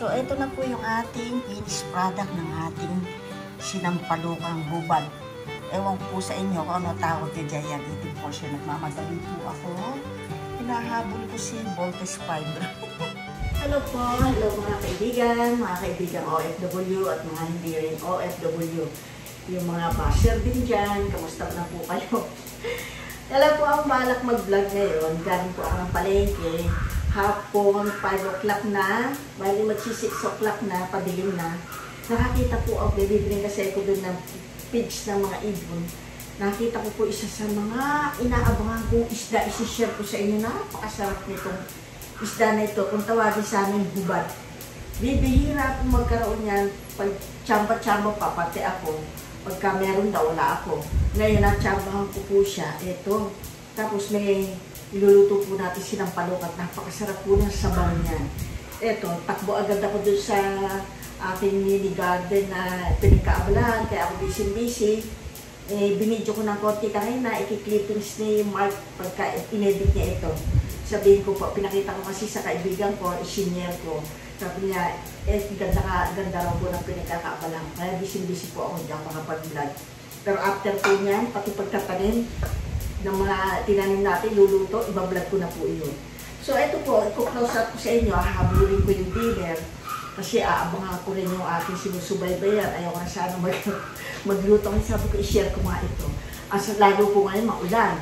So, ito na po yung ating finished product ng ating sinampalukang hubad. Ewan po sa inyo kung ano tawag kay Giant Eating Portion. Nagmamadali po ako. Hinahabol ko si Voltes Fiber. Hello po, hello mga kaibigan OFW at mga hindi rin OFW. Yung mga basher din dyan, kamusta na po kayo? Alam po ang balak mag-vlog ngayon, galing po ako ng palengke, hapon 5 o'clock na, bali magsi 6 o'clock na, padilim na. Nakakita po ako, bibibili kasi ako doon ng pigs ng mga ibon. Nakita ko po isa sa mga inaabangan kong isda, isi-share ko sa inyo. Napakasarap nitong isda na ito, kung tawagin sa amin hubad. Bibihira po magkaroon yan, pag tsamba-tsamba pa, pati ako. Pagka meron daw, wala ako. Ngayon, natsambahan ko po siya. Ito. Tapos may iluluto po natin sinampalok at napakasarap po ng sabaw niya. Ito, takbo agad ako doon sa aking mini garden na pinagkaabalahan, kaya ako busy-busy. Binidyo ko ng konti kanina, ikiklippings ni Mark pagka inedit niya ito. Sabihin ko po, pinakita ko kasi sa kaibigan ko, isinyer ko. Sabi niya, ganda raw po ng pinagkakaabalang. Kaya busy-busy po ako, hindi ako makapag-vlog. Pero after po niyan, pati pagtatanim ng mga tinanim natin, luluto, iba-vlog ko na po yun. So ito po, i-close up ko sa inyo, hahabulin ko yung dinner. Kasi aabangan ko rin yung ating sinusubaybayan. Ayaw ko na sana magluto. Sabi ko, i-share ko nga ito. As lalo po ngayon, maulan.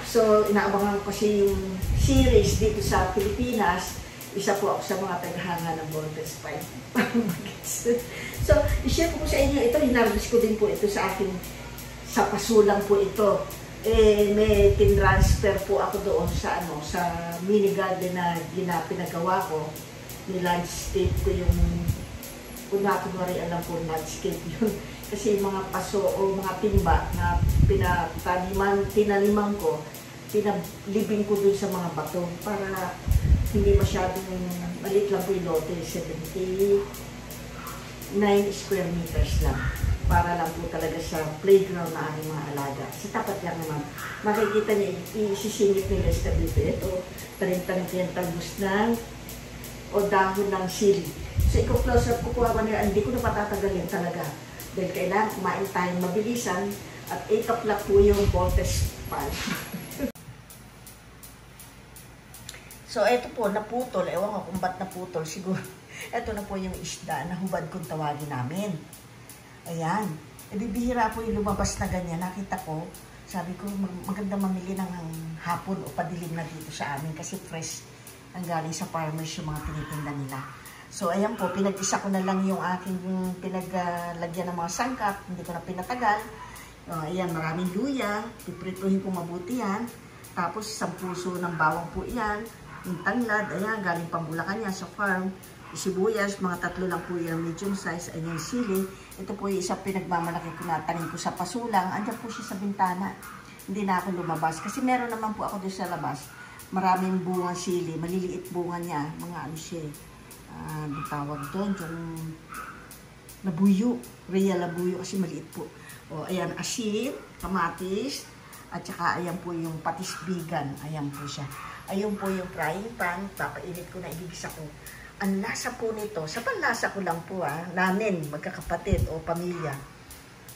So, inaabangan ko kasi yung series dito sa Pilipinas. Isa po ako sa mga taghanga ng Voltes Fiber. So, i-share ko sa inyo ito. Hinarvest ko din po ito sa akin. Sa pasulang po ito. May tinransfer po ako doon sa mini garden na pinagawa ko. Ni-landscape ko yung, kung nakunwari alam ko, landscape yun. Kasi yung mga paso o mga timba na tinaniman ko, pinalibing ko dun sa mga bato para hindi masyadong maliit lang po yung lote, 79 square meters lang. Para lang po talaga sa playground na aming mga alaga. Sa tapat lang naman, makikita niyo, isisingit nila sa dito. Ito, tarin-tarin yung talbos ng o dahon ng sili. So, i-close up ko po ako nila, hindi ko na patatagalin talaga. Dahil kailangan kumain tayong mabilisan at 8 o'clock po yung Voltes Fiber. So, ito po, naputol. Ewan ko kung ba't naputol. Siguro, ito na po yung isda na hubad kung tawagin namin. Ayan. Bibihira po yung lumabas na ganyan. Nakita ko, sabi ko, maganda mamili ng hapon o padilim na dito sa amin kasi fresh ang galing sa farmers yung mga tinitinda nila. So, ayan po, pinag-isa ko na lang yung aking pinaglagyan ng mga sangkap. Hindi ko na pinatagal. Ayan, maraming luya. Piprituhin ko mabuti yan. Tapos, isang puso ng bawang po yan. Yung tanglad, ayan, galing pambulakan niya sa farm. Sibuyas, mga 3 lang po yan, medium size. Ayan, sili. Ito po yung isang pinagmamalaki ko na tanim ko sa pasulang. Andiyan po siya sa bintana. Hindi na ako lumabas. Kasi meron naman po ako doon sa labas. Maraming bunga sili. Maliliit bunga niya. Mga ano siya. Tawag doon. Yung labuyo. Real labuyo kasi maliit po. O, ayan, asin, kamatis. At saka ayan po yung patis vegan. Ayan po siya. Ayun po yung frying pan. Papainit ko na, ibigisa ko. Ang lasa po nito, sa panlasa ko lang po namin, magkakapatid o pamilya.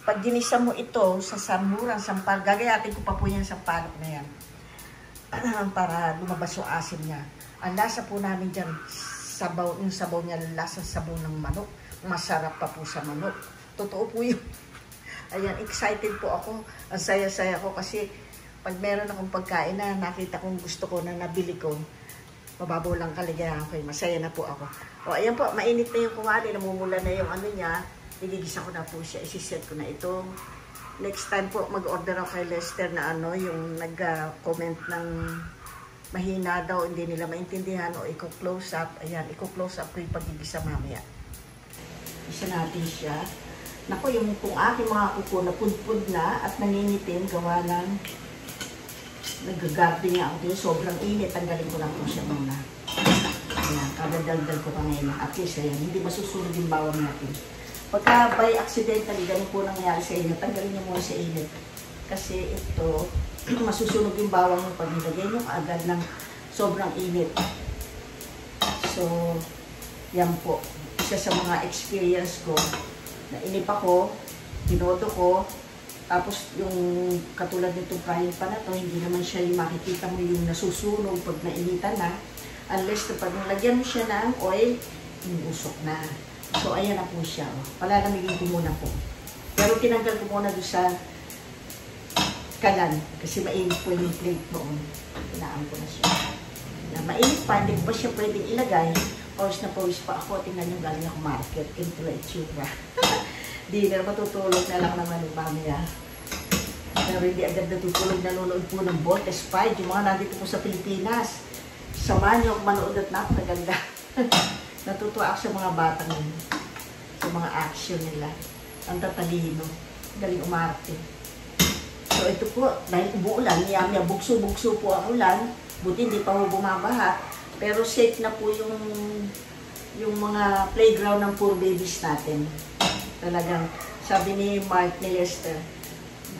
Pag ginisa mo ito sa samurang sampal, gagayatin ko pa po yan sa palok na yan. Para lumabas yung asim niya. Ang lasa po namin dyan, yung sabaw niya, lasa sabaw ng manok. Masarap pa po sa manok. Totoo po yun. Ayan, excited po ako. Ang saya-saya ko kasi pag meron akong pagkain na nakita kong gusto ko na nabili ko, mababaw lang kaligayahan ko, masaya na po ako. O, ayan po, mainit na yung kuwali, namumula na yung ano niya, igigisa ko na po siya, isiset ko na ito. Next time po, mag-order ako kay Lester na yung nag-comment ng mahina daw, hindi nila maintindihan o i-close up. Ayan, i-close up ko yung pag-igisa mamaya. Isa natin siya. Naku, yung kung aking mga kuko na pudpud na at nangingitim, gawa ng nag-garden niya ako dito. Sobrang init. Tanggalin ko lang po siya muna. Ayan, kadadaldal ko pa ngayon. At least, ayan, hindi masusunod yung bawang natin. Pagka by accidentally, ganun po nangyari sa inyo, tanggalin niyo muna sa init. Kasi ito, masusunog yung bawang mo pag nilagay nyo agad ng sobrang init. So, Yan po. Isa sa mga experience ko. Nainip ako, tinodo ko, tapos yung katulad nitong frying pan na to, hindi naman siya yung makikita mo yung nasusunog pag nainitan na. Unless kapag nalagyan mo siya ng oil, usok na. So, ayan na po siya. Palalamigin ko muna po. Pero tinanggal ko muna doon sa kalan. Kasi mainit po yung plate noon. Tinaan ko na siya. Na mainit pa, hindi ko pa siya pwedeng ilagay. Pawis na pawis pa ako. Tingnan yung galing ako market. Ganito na itsura. Dinner, matutulog na lang naman yung mamaya. Pero hindi agad natutulog, nanonood po ng Voltes 5. Yung mga nandito po sa Pilipinas. Samahan niyo ako manood at napakaganda. Natutuwa ako sa mga batang yun. Sa mga action nila. Ang tatalino. Galing umarte. So ito po, dahil umuulan, niya bugso-bugso po ang ulan. Buti hindi pa po bumabaha. Pero safe na po yung mga playground ng poor babies natin. Talagang, sabi ni Mark ni Lester,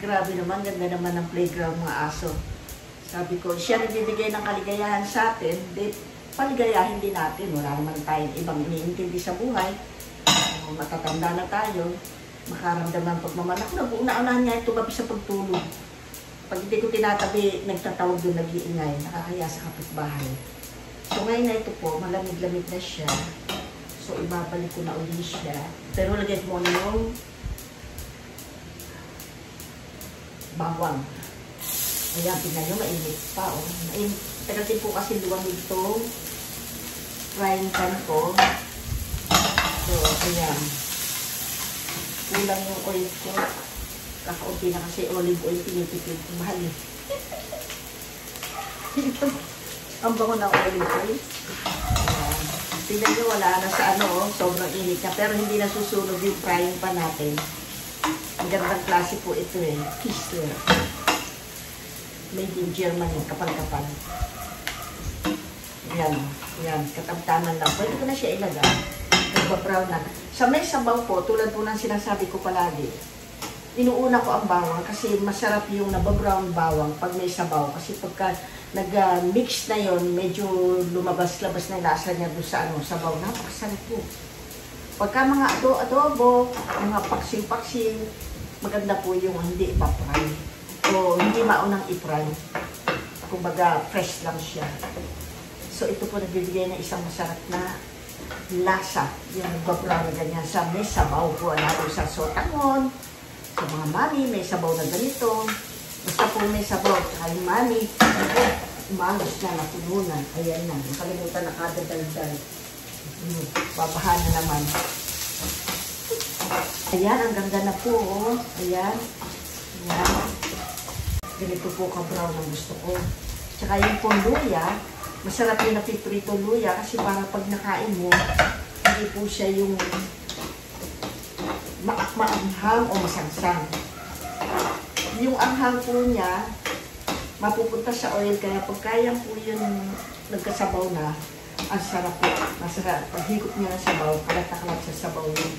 grabe naman, ganda naman ng playground mga aso. Sabi ko, siya nagbibigay ng kaligayahan sa atin, paligayahin din natin. Wala naman tayong ibang iniintindi sa buhay. Matatanda na tayo, makaramdaman pagmamanak. Nauna-unahan niya ito gabi sa pagtulog. Pag hindi ko tinatabi, nagtatawag doon, nag-iingay, nakakaya sa kapitbahay. So ngayon na ito po, malamig-lamig na siya. So ibabalik ko na ulit siya. Pero lagyan ko muna yung bawang. Ayan, tingnan nyo, mainit pa. Oh. Mainit. Tagal din po kasi luwang itong frying pan ko. So, ayan. Kulang yung oil ko. Kakaunti na kasi olive oil, pinipipid. Mahal eh. Ang bango ng olive oil. Ayan. Tingnan nyo, wala na sa ano, oh, sobrang init na. Pero hindi nasusunog yung frying pan natin. Ang gandang klase po ito eh. Kistler. Made in Germany, kapal-kapal. Yan, yan, katamtaman lang. Pwede ko na siya ilagay. Nagba-brown na. Sa may sabaw po, tulad po ng sinasabi ko palagi, inuuna ko ang bawang kasi masarap yung nababrown bawang pag may sabaw. Kasi pagka nag-mix na yon, medyo lumabas-labas na lasa niya doon sa ano, sabaw. Napakasarap po. Pagka mga adobo, mga paksing-paksing, maganda po yung hindi ipapray. O hindi maunang i-fry. Kumbaga, fresh lang siya. So, ito po nagbibigay ng isang masarap na lasa. Yung nagbabrown na ganyan sa may sabaw po. Lalo sa sotangon, sa mga mami, may sabaw na ganito. Basta po may sabaw. Kaya yung mami, umangos na, napununan. Ayan na. Nakalimutan na kadadaldal. Babahan na naman. Ayan, ang ganda na po. Oh. Ayan. Ayan. Ganito po ka-brown ang gusto ko. Tsaka yung pong luya, masarap yung napiprito luya kasi para pag nakain mo, hindi po siya yung maanghang o masangsang. Yung anghang po niya, mapupunta sa oil, kaya pag kaya po yun nagkasabaw na, ang sarap po. Masarap. Pag higop niya ng sabaw, kalat-kalat sa sabaw yung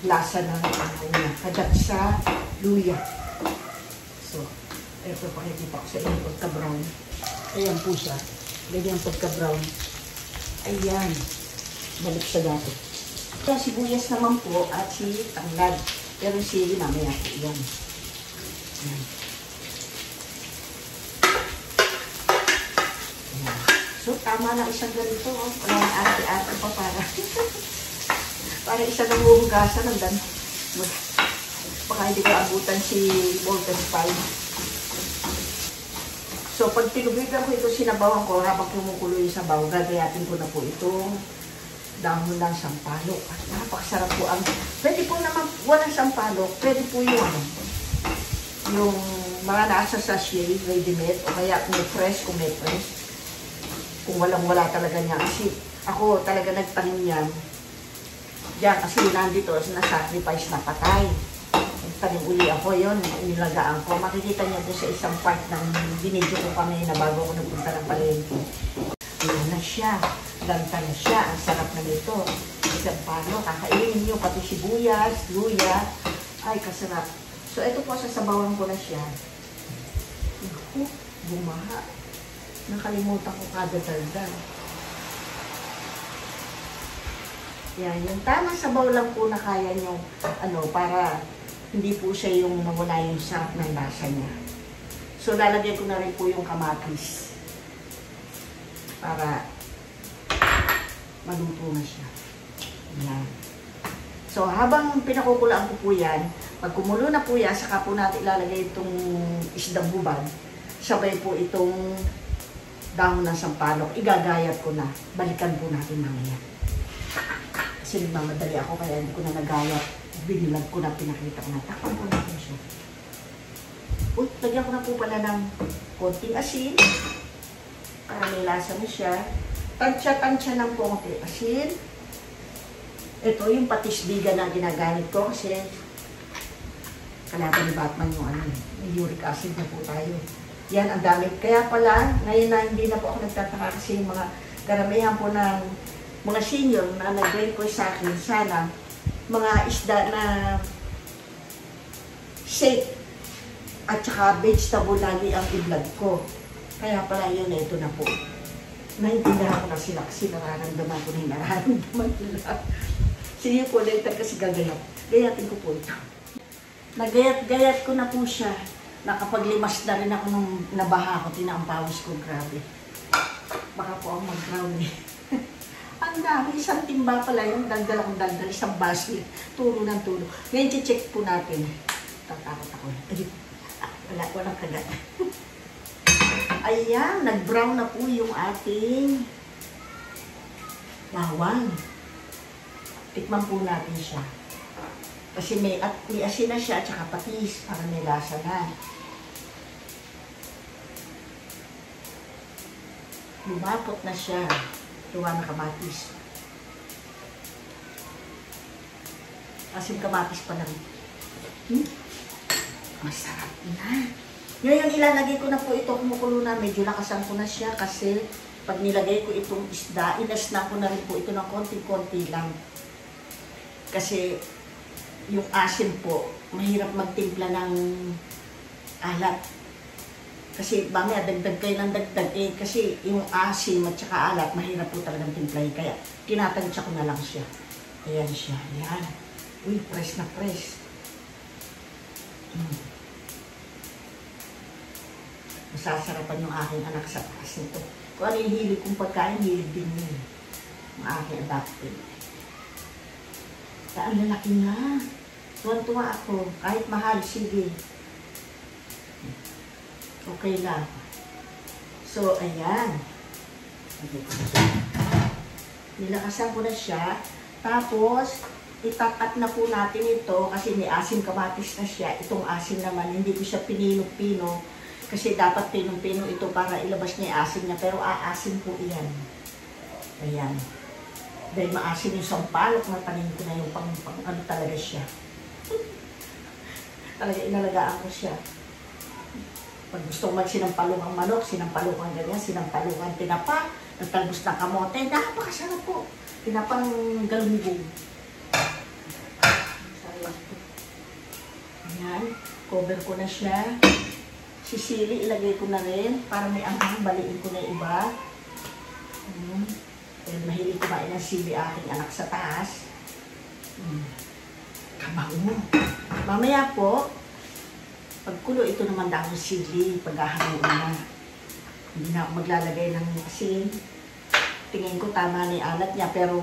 lasa ng anghang niya. Kagat sa luya. So, ito pakikita ko sa inyo pagka-brown. Ayan po siya. Ganyan pagka-brown. Ayan. Balik sa dati. Ito, sibuyas naman po at si tanglad. Pero sili mamaya po. Ayan. Ayan. Ayan. So, tama na isang ganito. Oh. Wala na ate-ate pa para. Para isa ng huhugasan. Baka hindi ko abutan si Voltes 5. So, pag tinubigan ko ito, sinabawan ko, habang kumukulo yung sabaw, gagayatin ko na po itong dahon ng sampalok. At napakasarap po ang, pwede po naman, walang sampalok, pwede po yung mga nasa sachet, ready-made, o kaya kung may fresh, kung may fresh. Kung walang-wala talaga niya. Kasi ako talaga nagtanim yan. Diyan, kasi nandito, na-sacrifice na patay. Tanim uli ako yun, inilagaan ko. Makikita niyo doon sa isang part ng binidyo ko kami na bago ako nagpunta ng palengke. Ayan na siya. Ganta na siya. Ang sarap na nito. Isang pano, kakainin niyo pati sibuyas, luya. Ay, kasarap. So, ito po, sasabawan ko na siya. Naku, bumaha. Nakalimutan ko kada daldal. Yan, yung tamang sabaw lang po na kaya nyo, para hindi po siya yung nawala yung sarap ng lasa niya. So, lalagyan ko na rin po yung kamatis para maluto na siya. Yan. So, habang pinakukulaan ko po yan, pag kumulo na po yan, saka po natin ilalagay itong isdang hubad. Sabay po itong dahon ng sampalok. Igagayat ko na. Balikan po natin mamaya. Kasi nagmamadali ako kaya hindi ko na nagayat. Binilag ko na, pinakita ko na. Takpan ko natin siya. Uy, lagyan ko na po pala ng konting asin. Para may lasa na siya. Tansya-tansya lang po konting asin. Ito yung patisbiga na ginagamit ko kasi kalaban ni Batman yung may uric acid na po tayo. Yan, ang dami. Kaya pala, ngayon na hindi na po ako nagtataka kasi yung mga karamihan po ng mga senior na nag-request sa akin, sana mga isda na shake at saka vegetable lagi ang i-vlog ko. Kaya pala yun, ito na po. Naintindihan ko na sila kasi nararamdaman ko na yung nararamdaman nila. Sige po, later kasi gagayat. Gayatin ko po ito. Nagayat-gayat ko na po siya. Nakapaglimas na rin ako nung nabaha ko, tinaampawis ko, grabe. Baka po ang mag-ground eh. Ang dami, isang timba pala yung dagdal akong dagdal, isang basket, turo ng turo. Ngayon, check po natin. Tatakot ako. Walang kagat. Ayan, nag-brown na po yung ating bawang. Tikman po natin siya. Kasi may asin na siya at saka patis para may lasa na. Lumapot na siya. Tuwa na kamatis. Asin kamatis pa lang. Masarap na. Ngayon ilalagay ko na po ito, kumukulo na. Medyo lakasan ko na siya kasi pag nilagay ko itong isda, inas na ko na rin po ito ng konti-konti lang. Kasi yung asin po, mahirap magtimpla ng alat. Kasi mamaya dagdag kayo ng dagdag eh, kasi yung asin at saka alat, mahirap po talagang timplahin. Kaya tinatansya ko na lang siya. Ayan siya. Ayan. Uy, press na press. Masasarapan yung aking anak sa taas nito. Kung ano yung hilig kong pagkain, hilig din yun. Ang aking adapted. Ang lalaki nga. Tuwan-tuwa ako. Kahit mahal, sige. Okay lang. So, ayan. Nilakasan ko na siya. Tapos, itatat na po natin ito kasi may asin kamatis na siya. Itong asin naman, hindi ko siya pinino-pino kasi dapat pinong-pino ito para ilabas niya yung asin niya. Pero aasin po iyan. Ayan. Dahil maasin yung sampalok na tanin ko na yung pang ano talaga siya. Talaga inalagaan ko siya. Pag gusto ko sinampalukang manok, sinampalukang ganyan, sinampalukang tinapa, nagtalbos ng kamote, napakasarap po. Tinapang galunggong. Ayan, cover ko na siya. Sisili, ilagay ko na rin para may anghang, baliin ko na iba. Dahil mahilig kumain ng sili aking anak sa taas. Kabango. Mamaya po, pagkulo ito naman dahon sili, paghahanguin na. Hindi na ako maglalagay ng asin. Tingin ko tama na yung alat niya, pero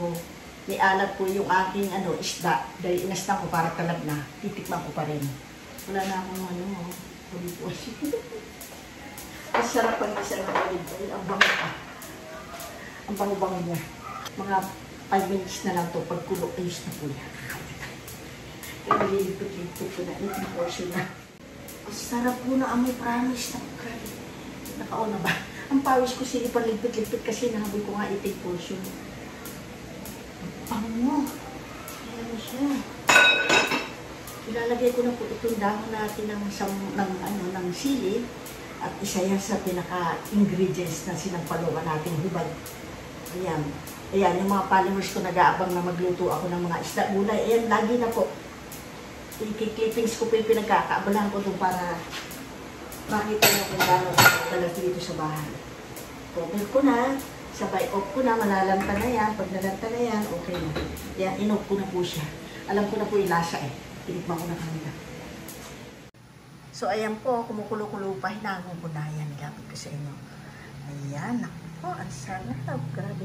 may alat po yung aking isda. Dahil inastan ko para talab na, titikman ko pa rin. Wala na akong olive oil. Ang sarap ang isa ng olive oil. Ang bango pa. Ang bango-bango niya. Mga 5 minutes na lang ito. Pagkulo, ayos na po yan. Kaya nililipit-lipit ko na. Itong portion na. Ang sarap po na amoy, promise na. Nakaon na ba? Ang pawis ko sige pa lipit-lipit kasi nahaboy ko nga itig portion. Ang bango. Ayan siya. Ilalagay ko na po itong dahon natin ng sili at isa yan sa pinaka-ingredients na sinampalukan natin hubad. Ayan. Ayan, yung mga followers ko nag-aabang na magluto ako ng mga isda gulay. Ayan, lagi na po. I-clippings ko po yung pinagkakaabalahan ko doon para makita nyo kung gano'n talaga dito sa bahay. Cover ko na. Sabay off ko na, malalanta na yan. Pag nalanta na yan, okay na. Yan, in-off ko na po siya. Alam ko na po yung lasa eh. Tinikman ko na kanina. So, ayan po, kumukulo-kulo pa. Hinangon ko na yan. Gamit ko sa inyo. Ayan, ako po, ang sarap. Grabe.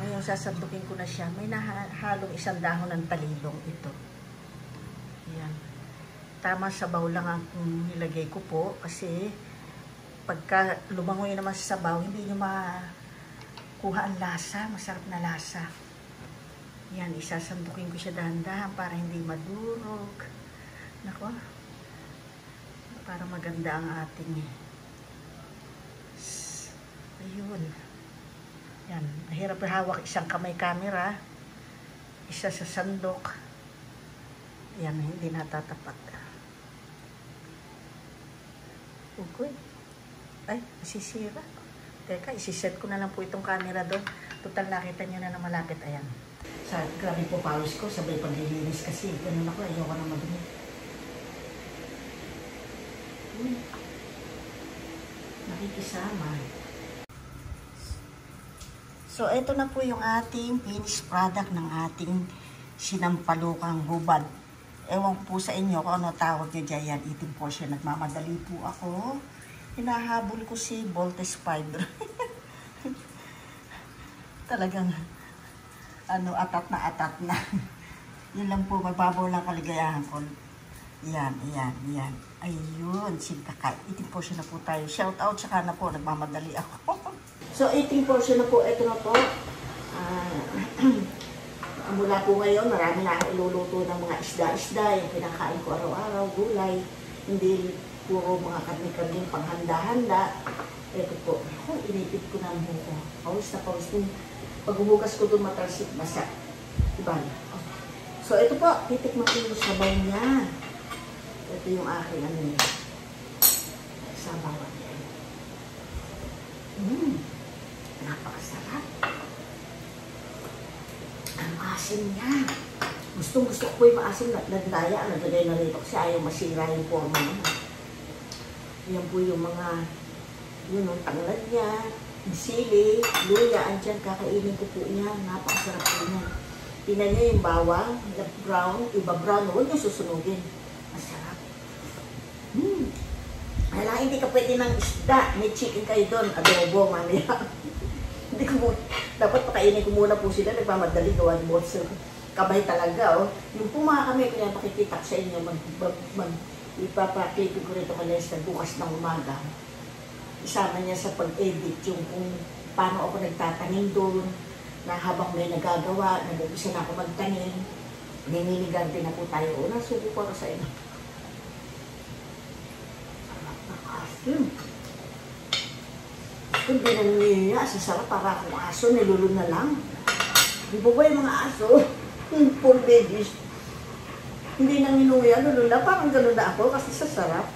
Ngayon, sasandukin ko na siya. May nahalong isang dahon ng talilong ito. Ayan. Tama sa sabaw lang ang nilagay ko po. Kasi, pagka lumangoy naman sa sabaw, hindi nyo kuha ang lasa, masarap na lasa. Yan, isasandukin ko siya dahan-dahan para hindi madurog. Nako, para maganda ang ating ayun. Yan, mahirap hawak isang kamay camera, isa sa sandok. Yan, hindi natatapat. Okay. Ay, masisira. Teka, isiset ko na lang po itong camera doon. Total, nakita nyo na malapit. Ayan. Sa grabe po pawis ko, sabay paglilinis kasi. Ganun ako, ayoko na madumi. Nakikisama. So, ito na po yung ating finished product ng ating sinampalukang hubad. Ewan po sa inyo kung ano tawag nyo dyan. Itim po siya. Nagmamadali po ako. Hinahabol ko si Voltes Spider. Talagang atat na. Yun lang po, mababaw lang kaligayahan ko. Yan. Ayun, sintakay. Eating portion na po tayo. Shout out, saka na po, nagmamadali ako. So, eating portion na po, ito na po. Mula po ngayon, marami na akong iluluto ng mga isda-isda. Yung pinakain ko araw-araw, gulay. Hindi puro mga karne-karne panghanda-handa. Ito po. Inipit ko na ang buko. Pawis na pawis din. Pag humugas ko doon matalsik, basa. Diba? Okay. So, ito po. Titikman ko yung sabaw niya. Ito yung aking niya. Sabaw niya. Napakasarap. Ang asin niya. Gusto ko po yung maasim na nagdaya. Naglagay na rito kasi ayaw masira yung forma niya. Yan po yung mga, yun ang tanglad niya, sili, luya, andyan, kakainin ko po niya. Napakasarap po niya. Tingnan niyo yung bawang, brown, iba brown, huwag yung susunugin. Masarap. Hala, hindi ka pwede ng isda. May chicken kayo doon, adobo, mamaya. Hindi ko mo, dapat pakainin ko muna po sila, nagmamadali gawa ng bolsa. Kabay talaga, oh. Yung po mga kami, kaya pakikita sa inyo, ipapakipin ko rito kalesta bukas ng umaga. Isama niya sa pag-edit yung kung paano ako nagtatanim doon, na habang may nagagawa, nag-umpisa na ako magtanim, niniligan din na po tayo. Nasubo ko ako sa inyo. Nakasin. Kung di nangyaya, sasarap para akong aso, nilulun na lang. Di ba yung mga aso? Yung poor babies. Hindi nang inuya, lulula, parang gano'n na ako kasi sasarap.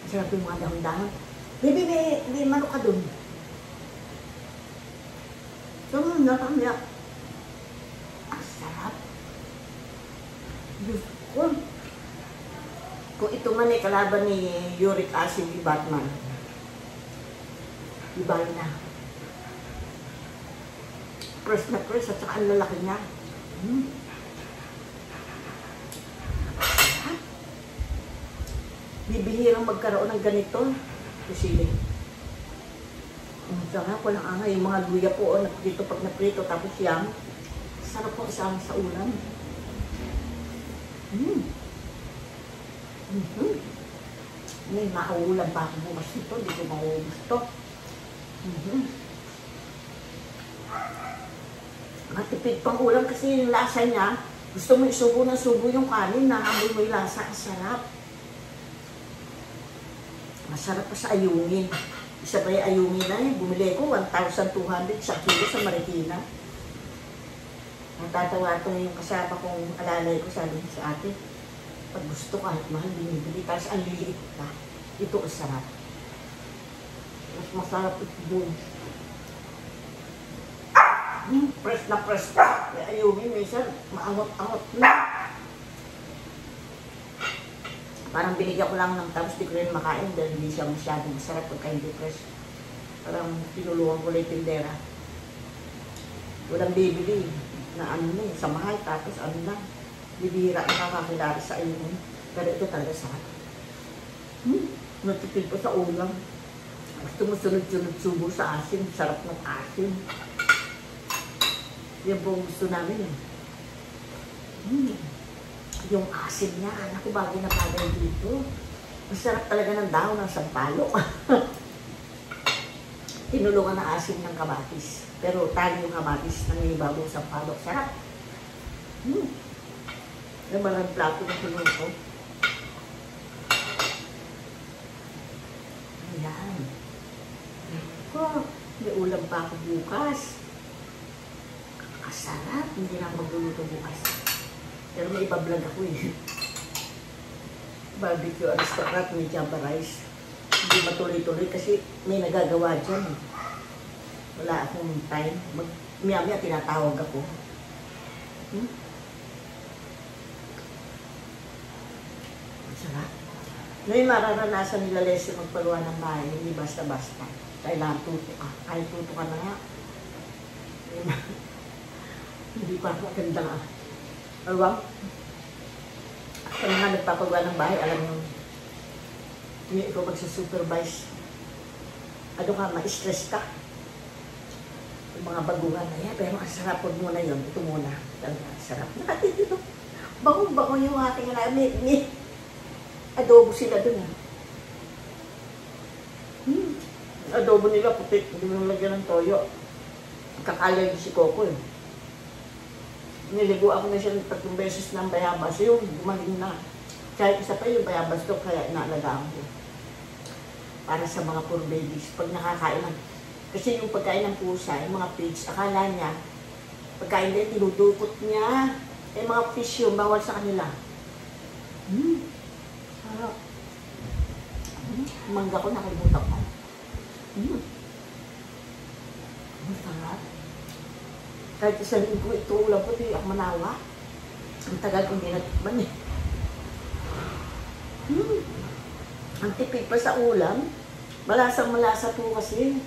Sarap yung mga dahon-dahon. Baby, may manok ka dun. So, nakamyak. Ang sarap. Kung ito man ay kalaban ni uric acid ni Batman, ibal na. Press na press at saka ang lalaki niya. Bibihirang magkaroon ng ganito. Kusili. Ang sarap, walang angay. Yung mga luya po, dito pag naprito, tapos yam. Sarap po isama sa ulam. May mauulam pa ako bukas nito. Hindi ko mauubos ito. Matipid pang ulam kasi yung lasa niya. Gusto mo isubo ng subo yung kanin, nahabol mo yung lasa. Ang sarap. Masarap pa sa ayungin. Isa ba yung ayungin na yun? Bumili ko 1,200 sa kilo sa Marikina. Natatawa ito yung kasama kong alalay ko, sabi sa ate. Pag gusto kahit mahal, binibili. Tapos ang liliit pa. Ito kasarap. Mas masarap ito doon. Press na press pa. Ayungin, minsan maangot-angot na. Parang binigyan ko lang ng tapos di ko rin makain dahil hindi siya masyadong masarap pagka hindi fresh. Parang tinulungan ko lang yung tindera. Walang bibili na ano na sa mahal, tapos ano lang, bibihira ang nakakilala sa iyo. Pero ito talaga sarap. Natipid po sa ulam. Gusto mo sunod-sunod subo sa asin, sarap ng asin. Yan po gusto namin eh. Yung asin niya, anak ko bagay na bagay dito. Masarap talaga ng dahon ng sampalok. Tinulungan na asin ng kamatis. Pero tali yung kamatis ng ibabaw sa sampalok. Sarap. Yung maraming plato ng tulong ko. Ayan. Oh, may ulam pa ako bukas. Kasarap. Hindi na magluluto bukas. Pero may iba vlog ako eh. Barbecue aristocrat, may jamba rice. Hindi matuloy-tuloy kasi may nagagawa dyan. Wala akong time. Maya-maya tinatawag ako. Sarap. Ngayon mararanasan nila Leslie magpaluwa ng bahay. Hindi basta-basta. Kailangan tuto ka. Kahit tuto ka na nga. Hindi pa maganda nga. Alwang? Sa mga nagpapagawa ng bahay, alam mo, hindi ikaw magsa-supervise. Ano ka, ma-stress ka. Yung mga baguhan na yan, pero ang sarap, huwag muna yun. Ito muna. Talaga, sarap. Nakatito. Bango-bango yung ating may adobo sila dun. Adobo nila puti. Hindi mo nalagyan ng toyo. Kakalay si Coco eh. Niligo ako na siya ng 3 beses ng bayabas. Yung gumaling na. Kahit isa pa yung bayabas ko, kaya inaalagaan ko. Para sa mga poor babies. Pag nakakain ng... Kasi yung pagkain ng pusa, yung mga pigs, akala niya, pagkain din, tinudukot niya. Eh, mga fish yung bawal sa kanila. Sarap. Mangga ko, nakalimutan ko. Masarap. Kahit isang linggo ito ulam ko, hindi ako manawa. Ang tagal kong dinatikman eh. Ang tipid pa sa ulam. Malasang-malasa po kasi.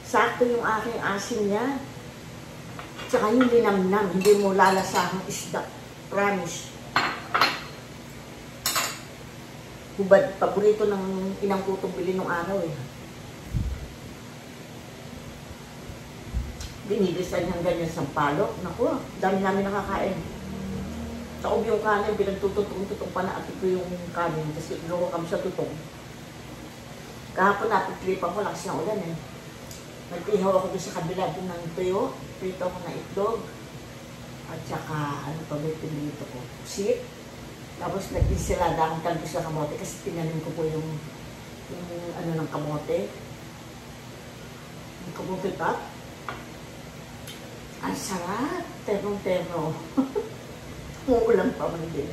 Sakto yung aking asin niya. Tsaka yung linamnam. Hindi mo lalasahang isda. Promise. Hubad. Paborito ng inang kutong bili nung araw eh. Binibisan niyang ganyan sa palok. Naku, dami namin nakakain. Sa yung kanin, pinagtututong pa na ko yung kanin. Kasi inuha kami sa tutong. Kahapon napag-clipan ko, lakas ng ulan eh. Nag-ihaw ako doon sa kabila doon ng tuyo. Prito ako ng itlog. At saka, ano pa ba yung pinilito ko? Pusit. Tapos nag-insilada akong talbos sa kamote kasi tinanim ko po yung ano ng kamote. Yung kamote top. Ang sarap. Terong-tero. Umuulan pa man din.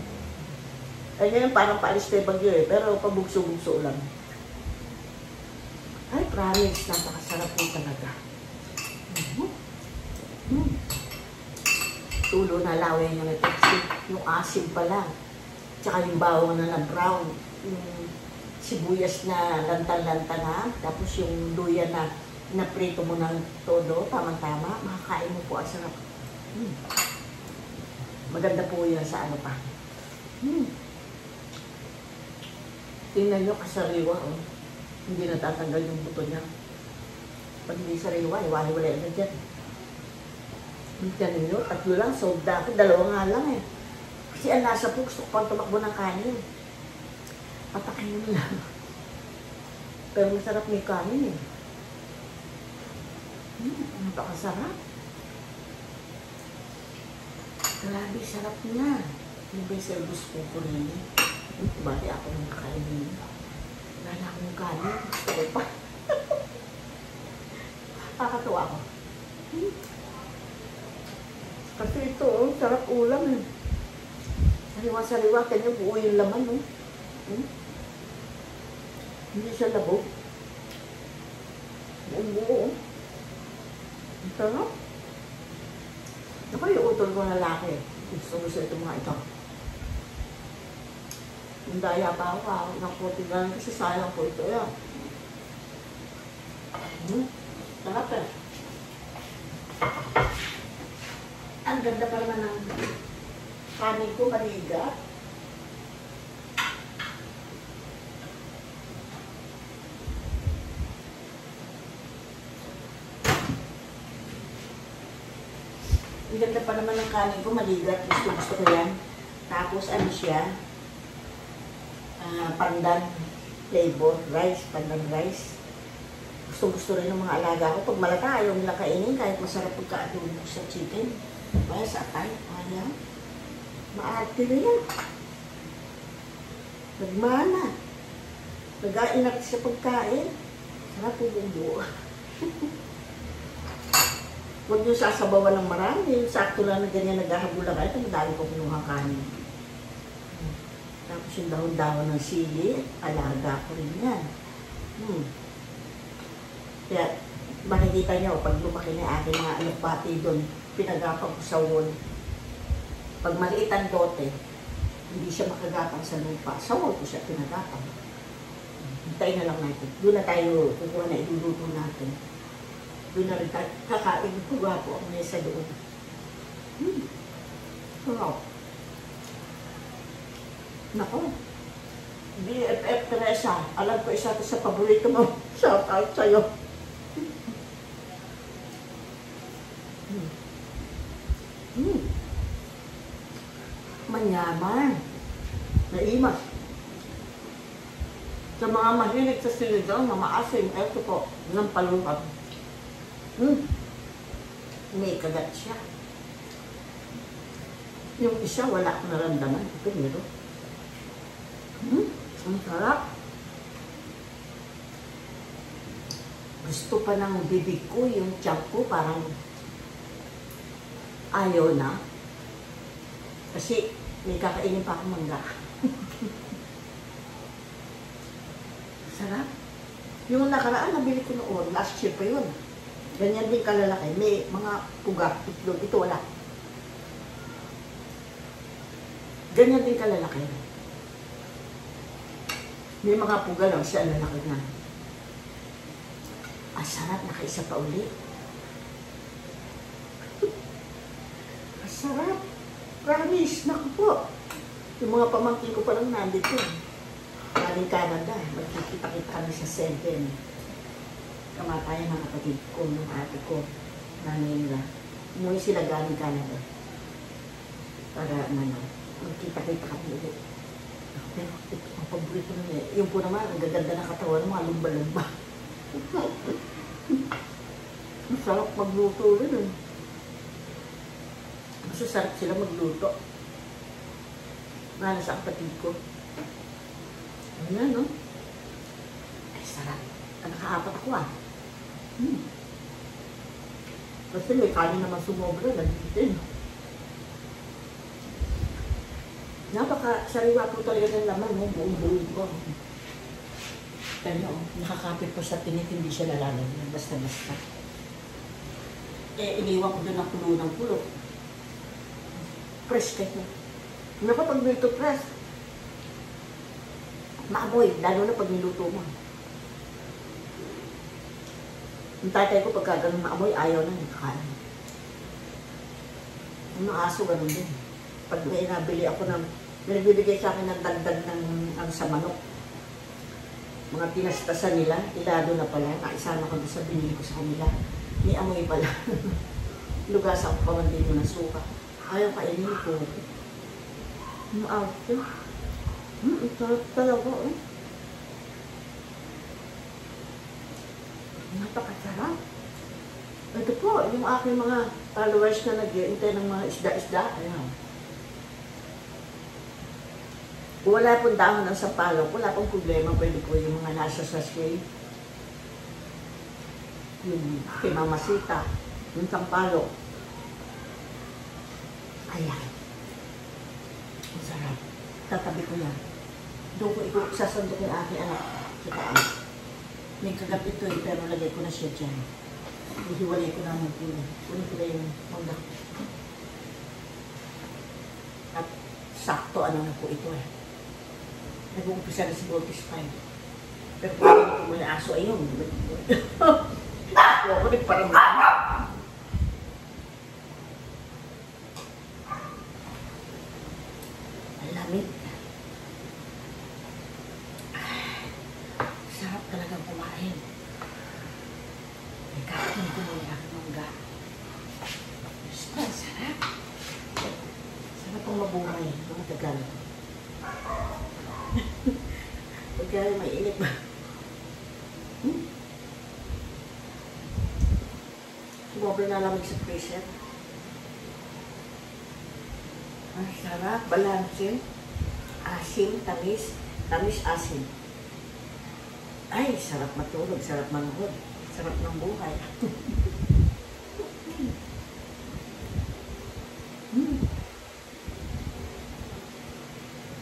Ay ngayon parang paalis tayo bagyo eh. Pero pabugso-bugso ulan. Ay, promise. Napakasarap po talaga. Tulo na laway nyo na ito. Yung asin pa lang. Tsaka yung bawang na brown. Yung sibuyas na lantan-lantan na. Tapos yung luya na naprito mo ng todo, tama-tama, makakain mo po ang sarap. Maganda po yan sa ano pa. Tingnan nyo kasariwa, oh. Hindi natatanggal yung buto niya. Pag hindi sariwa, iwali-wala na dyan. Tingnan nyo, 3 lang, sobda ako, 2 nga lang eh. Kasi ang nasa po, gusto ko pang tumakbo ng kanin. Patakin mo lang. Pero masarap may kanin eh. Napakasarap. Grabe, sarap na. Yung beselbus ko po rin. Bati ako ng kakainin. Wala na akong kanin. Gusto ko pa. Nakakatuwa ako. Kasi ito, sarap ulam eh. Sariwa-sariwa. Kanya buo yung laman, no? Hindi siya labog. Buo-buo. Ito, no? Ako yung utol ko na laki. Gusto ito mga ito. Yung daya pa ako, ng 40 lang kasi sayang po ito. Yan. Sarap eh. Ang ganda pa naman ng kanin ko, maniga. Ang ganda pa naman ng kanin ko, maligat. Gusto ko yan. Tapos ano siya? Pandan flavor rice, pandan rice. Gusto rin ng mga alaga ko. Pag malata, ayaw nila kainin kahit masarap pagka-adobo sa chicken. Kaya sa atay, ayaw. Maarte na yan. Nagmana. Nag-ainak sa pagkain. Sarap po buo. Huwag nyo sasabawan ng marami. Yung sakto lang na ganyan naghahabula kayo. Ang dami ko kinuha kanin. Tapos yung dahon-dahon ng sili, alaga ko rin yan. Kaya makikita nyo, pag lumaki na aking mga alupati doon, pinagapang ko sa wall. Pag maliit ang dote, hindi siya makagapang sa lupa. Sa wall ko siya pinagapang. Hintayin na lang natin. Doon na tayo kukuha na iluluto natin. Doon na rin tayo kakain ko gapo ang mesa doon. Wow. Nako. BFF Teresa, alam ko isa sa paborito mo. Shout out sa'yo. Manyaman. Naimas. Sa mga mahilig sa siligaw na maasim, eto po, ng palungkap. May kagat siya. Yung isa, wala akong naramdaman. Ito, meron. Ang sarap. Gusto pa ng bibig ko, yung tiyak ko, parang ayaw na. Kasi may kakainin pa akong mangga. Sarap. Yung nakaraan, nabili ko noon. Last year pa yun. Ganyan din kalalaki. May mga puga, itlog. Ito wala. Ganyan din kalalaki. May mga puga lang siya, lalaki na. Sarap, nakaisa pa uli. Sarap. Promise, naku po. Yung mga pamangkin ko palang nandito. Galing Canada. Magkikita-kita kami sa 7. Kamatayan ng kapatid ko, ng ate ko, nanay nila. Umuwi sila galing Canada. Para, magkita-kita kami ulit. Pero, ang paborito nila, yung po naman, ang gaganda ng katawan, mga lumba-lumba. Masarap magluto rin eh. Masasarap sila magluto. Nana sa kapatid ko. Ayan, no? Ay, sarap. Nakaapat ako ah. Kasi may kanin naman sumobra, nagitin. Napaka-sariwa po talaga ng laman, no? Buong-buong ko. Pero, nakakapit po sa tinit, hindi siya lalalag. Basta-basta. Iniwan ko doon ang pulo ng pulo. Fresh kahit na. Ano pa pag nito fresh? Maamoy, lalo na pag niluto mo. Yung tatay ko pagka ganun maamoy, ayaw na nagkakain. Yung mga aso, ganun din. Pag may nabili ako ng, nagbibigay sa akin ng dagdag ng sa manok. Mga pinastasan nila, ilado na pala, naisama ko sa binili ko sa kanila. May amoy pala. Lugasan ko pa man din yung nasuka. Ayaw kainin ko. Ano ito? Ito talaga eh. Napakasarap. Ito po, yung aking mga followers na nag-iintay ng mga isda-isda. Ayan. Kung wala pong dahon ng sampalok, wala pong problema. Pwede po yung mga nasa sachet. Yung pimamasita, yung sampalok. Ayan. Ang sarap. Tatabi ko yan. Doon ko sasandok yung aking anak. Sa may kagat ito eh, pero lagay ko na siya dyan. Hihiwalay ko na ng puno. Kunin ko na yung mangga. At sakto ano na po ito eh. Nag-uumpisa na si Voltis 5. Pero kung ano ko muna aso, ayun. Ako nagparamdam. Ang lamig. Sarap talagang kumain. May kain ko muna ang mangga. Sarap. Sarap ang mabuhay. Mga tagal. Pagka may init ba? Sobrang nalamig sa freezer. Ang sarap. Balansin. Asim, tamis. Tamis, asim. Ay, sarap matulog. Sarap manood. Sarap ng buhay.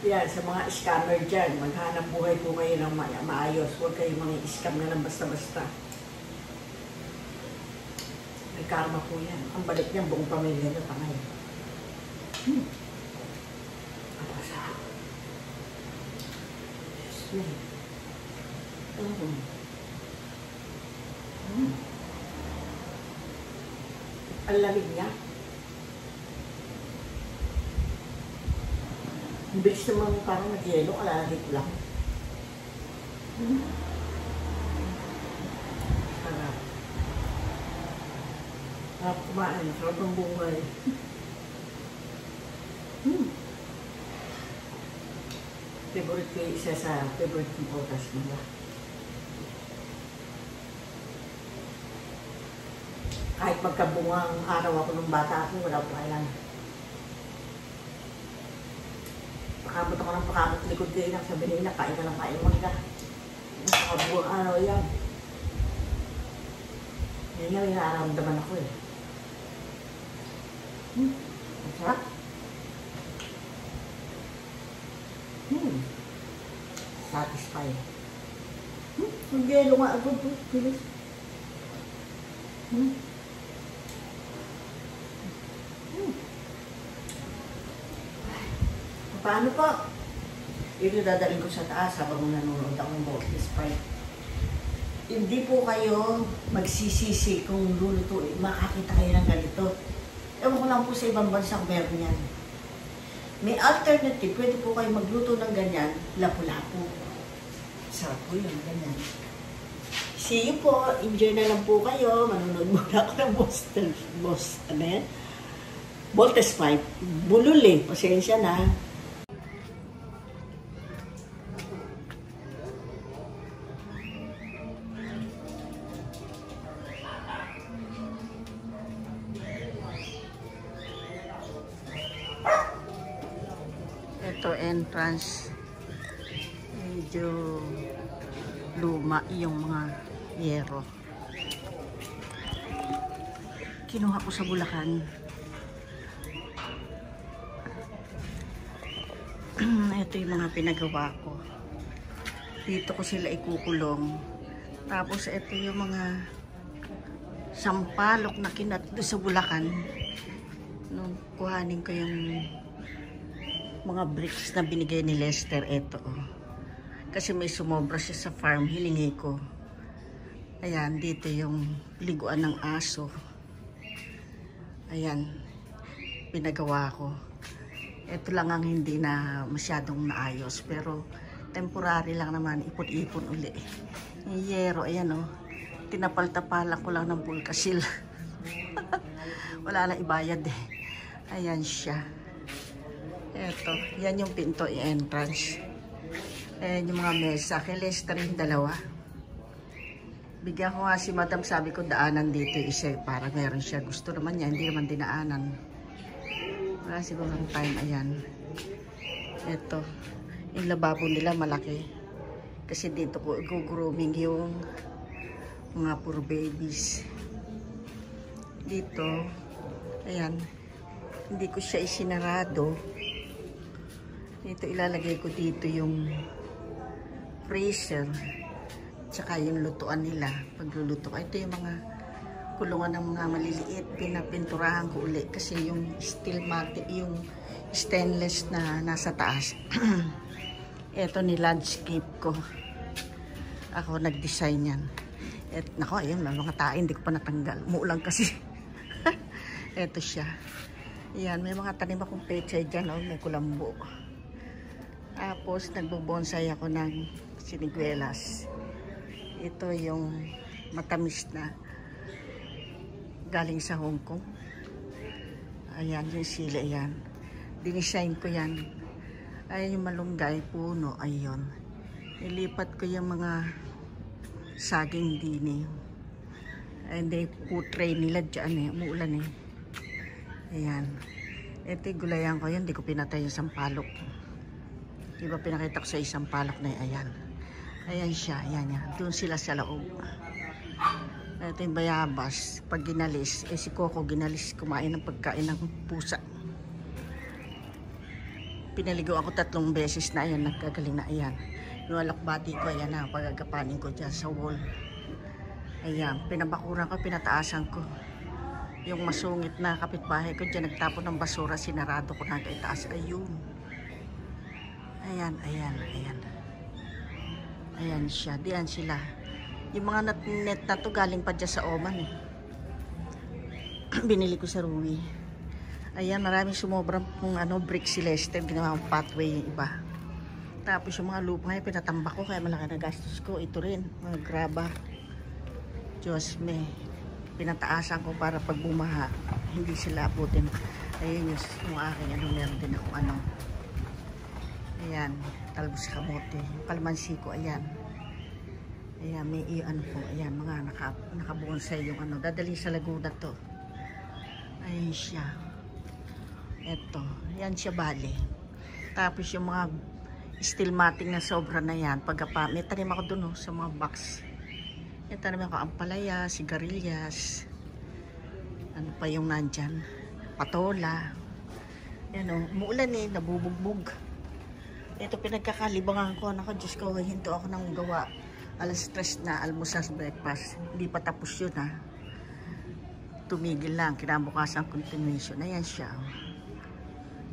Yan, sa mga scammer dyan, maghanap buhay po kayo ng maayos. Huwag kayo mga scam na lang basta-basta. May karma po yan. Ang balik niyan, buong pamilya niyo pa ngayon. Ang masarap. Sweet. Ang lamig niya. Ang bilis naman parang nag-yelo, alalagay ko lang. Sarap. Sarap kumain, sarap ng buhay. Favorite ko yung isa sa favorite kong photos nila. Kahit magkabungang araw ako ng bata ako, wala ko kailan. Pakabot ako ng pakabot likod kayo na sabi nila, kain ka ng kain mangga. Magkabungang araw yan. Yan nga yung nararamdaman ako eh. Ang sarap. Satisfied. Ang yelo nga agad po. Bilis. Paano po? Ito dadalhin ko sa taas habang nanonood akong Voltes 5. Hindi po kayo magsisisi kung lulutuin. Makakita kayo ng ganito. Ewan ko lang po sa ibang bansa meron yan. May alternative. Pwede po kayo magluto ng ganyan. Lapu-lapu. Sarap po yun. Ganyan. See you po. Enjoy na lang po kayo. Manonood muna ako ng Voltes 5. Bulol eh. Pasensya na. Ito entrance. Medyo luma yung mga yero. Kinuha ko sa Bulacan. Ito yung mga pinagawa ko. Dito ko sila ikukulong. Tapos ito yung mga sampalok na kinat doon sa Bulacan. Nung kuhanin ko yung mga bricks na binigay ni Lester, ito. Kasi may sumobra siya sa farm, hilingi ko. Ayan, dito yung liguan ng aso. Ayan, pinagawa ko. Ito lang ang hindi na masyadong naayos, pero temporary lang naman, ipon-ipon uli. Yung yero, ayan o. Tinapal-tapalan ko lang ng pulkasil. Wala na ibayad eh. Ayan siya. Eto, yan yung pinto, yung entrance. Ayan yung mga mesa. Kay Lester yung dalawa. Bigyan ko nga si Madam, sabi ko daanan dito isa para meron siya. Gusto naman niya, hindi naman dinaanan. Wala siguro ng time, ayan. Eto, yung lababo nila malaki. Kasi dito ko i-grooming yung mga puro babies. Dito, ayan, hindi ko siya isinarado. Dito ilalagay ko dito yung freezer. Tsaka yung lutuan nila. Pagluluto ko. Ito yung mga kulungan ng mga maliliit. Pinapinturahan ko uli. Kasi yung steel matte, yung stainless na nasa taas. Ito ni landscape ko. Ako nag-design yan. Nako, ayun, may mga tae, hindi ko pa natanggal. Umuulan kasi. Ito siya. Ayan, may mga tanim akong pechay dyan, oh, may kulambo. Tapos, nagbubonsay ako ng siniguelas. Ito yung matamis na galing sa Hong Kong. Ayan, yung sila, ayan. Dinisign ko yan. Ayan yung malunggay, puno, ayun. Nilipat ko yung mga saging dini. And then, putray nila dyan eh. Umuulan eh. Ayan. Ito yung gulayan ko yan. Hindi ko pinatay yung sampalok. Diba pinakita ko sa isang palok na yan. Ayan. Ayan siya. Ayan yan. Doon sila sa loob. Ito yung bayabas. Pag ginalis, si Coco ginalis. Kumain ng pagkain ng pusa. Pinaligo ako 3 beses na. Ayan. Nagkagaling na. Ayan. Yung alakbati ko, ayan na, pagagapanin ko dyan sa wall. Ayan, pinabakuran ko, pinataasan ko. Yung masungit na kapitbahay ko dyan, nagtapon ng basura, sinarado ko na kaitaas. Ayun. Ayan, ayan, ayan. Ayan siya, diyan sila. Yung mga net na to, galing pa dyan sa Oman eh. Binili ko sa Rui. Ayan, maraming sumobrang kung brick si Lester, ginawa kong pathway yung iba. Tapos yung mga lupa ngayon, pinatambak ko, kaya malaki na gastos ko. Ito rin, mga graba. Diyos me, pinataasan ko para pag bumaha, hindi sila abutin. Ayun yung aking meron din ako Ayan, talbos kamote. Yung kalmansi ko, ayan. Ayan, may po, ayan, mga nakabonsay yung dadali sa Laguna to. Ayan siya. Ito, yan siya bali. Tapos yung mga steel matting na sobra na yan. May tanim ako dun sa mga box. May tanim ako ampalaya, sigarilyas. Ano pa yung nandyan? Patola. Yan umuulan eh, nabubugbog. Ito pinagkakalibangan ko. Ako, Diyos ko, hinto ako ng gawa. Alas 3 na, almusal, breakfast. Hindi pa tapos yun ha. Tumigil lang, kinabukasan continuation. Ayan siya.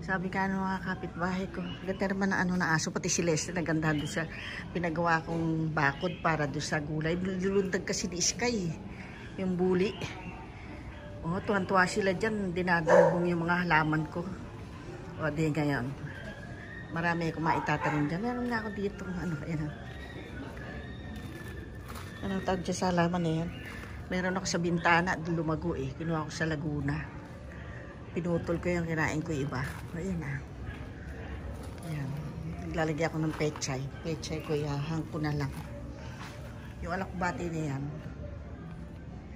Sabi ka mga kapitbahay ko, ganda naman na aso, pati si Lester naganda doon sa pinagawa kong bakod para doon sa gulay. Lulundag kasi ni Sky, yung buli. Tuwan-tuwa sila dyan, dinadalbong yung mga halaman ko. Di ngayon, marami akong maitatanim dyan. Meron na ako dito, ayan. Anong tawag dyan sa halaman na yan? Meron ako sa bintana, lumago eh, kinuha ko sa Laguna. Pinutol ko yung kinain ko iba. Ayan na. Ayan. Naglalagay ako ng pechay. Pechay ko, hang ko na lang. Yung alakbati na yan,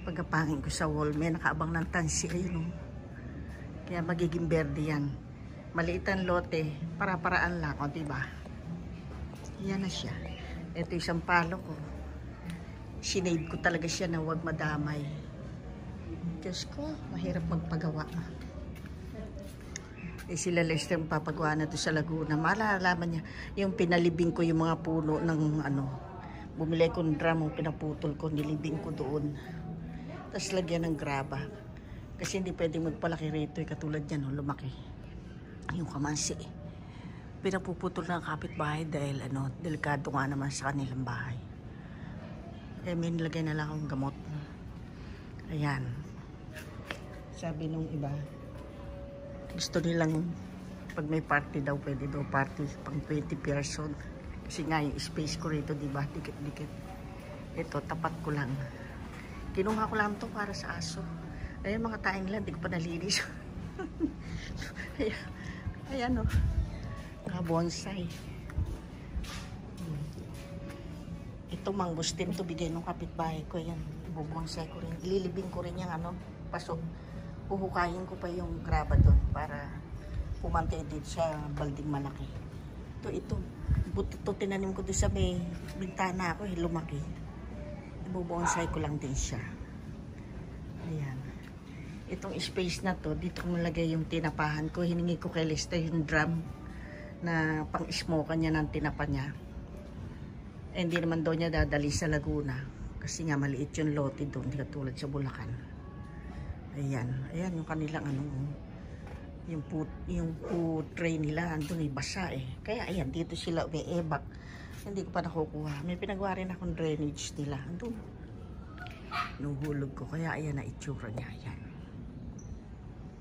pagkapangin ko sa wall, may nakaabang ng tansi. Ayun Kaya magiging berde yan. Maliit ang lote, para-paraan lang. Diba? Yan na siya. Ito yung sampalo ko. Sinave ko talaga siya na huwag madamay. Diyos ko, mahirap magpagawa. Sila Lester papagawa na to sa Laguna. Malalaman niya, yung pinalibing ko yung mga puno ng bumili ko ng drum, pinaputol ko, nilibing ko doon. Tapos lagyan ng graba. Kasi hindi pwedeng magpalaki rito, katulad yan, lumaki. Yung kamansi. Pinapuputol ng kapitbahay dahil delikado nga naman sa kanilang bahay. May nilagay na lang akong gamot. Ayan. Sabi nung iba, gusto nilang pag may party daw, pwede daw party pang 20 person. Kasi nga yung space ko rito, diba? Dikit-dikit. Ito, tapat ko lang. Kinuha ko lang to para sa aso. Ayan mga taing lang, di ko pa nalinis. Ayan Nakabonsay. Ito mangustin to, bigay ng kapitbahay ko. Ayan, ibubonsay ko rin. Ililibing ko rin yung pasok. Puhukayin ko pa yung graba doon para pumantay dito sa balding malaki. Ito. Buti ito tinanim ko doon sa may bintana ako, lumaki. Ibubonsay ko lang din siya. Ayan. Itong space na to, dito ko nalagay yung tinapahan ko. Hiningi ko kay Lester yung drum na pang-smoke niya ng tinapa niya. Hindi naman daw niya dadali sa Laguna. Kasi nga maliit yung lote doon, hindi katulad sa Bulacan. Ayan yung kanilang yung food tray nila, andun basa eh. Kaya ayan, dito sila may ebak. Hindi ko pa nakukuha. May pinagawa rin akong drainage nila. Andun. Nuhulog ko. Kaya ayan na itsura niya. Ayan.